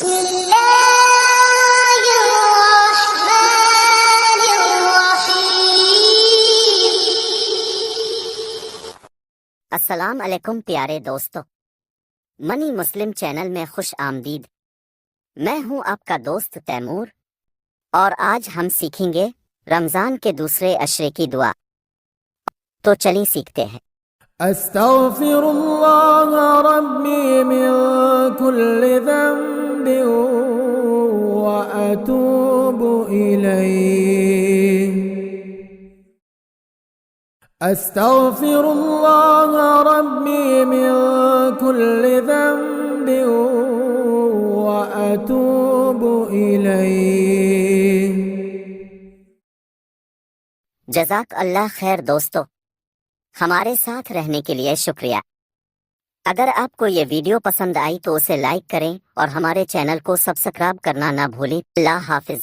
अस्सलाम अलैकुम प्यारे दोस्तों, मनी मुस्लिम चैनल में खुश आमदीद। मैं हूं आपका दोस्त तैमूर और आज हम सीखेंगे रमज़ान के दूसरे अशरे की दुआ। तो चलिए सीखते हैं। अस्तग़फिरुल्लाह रब्बी मिन कुल्लि ज़ंबिन व अतूबु इलैह। अस्तग़फिरुल्लाह रब्बी मिन कुल्लि ज़ंबिन व अतूबु इलैह। जज़ाक अल्लाह खैर दोस्तों, हमारे साथ रहने के लिए शुक्रिया। अगर आपको ये वीडियो पसंद आई तो उसे लाइक करें और हमारे चैनल को सब्सक्राइब करना ना भूलें। अल्लाह हाफिज।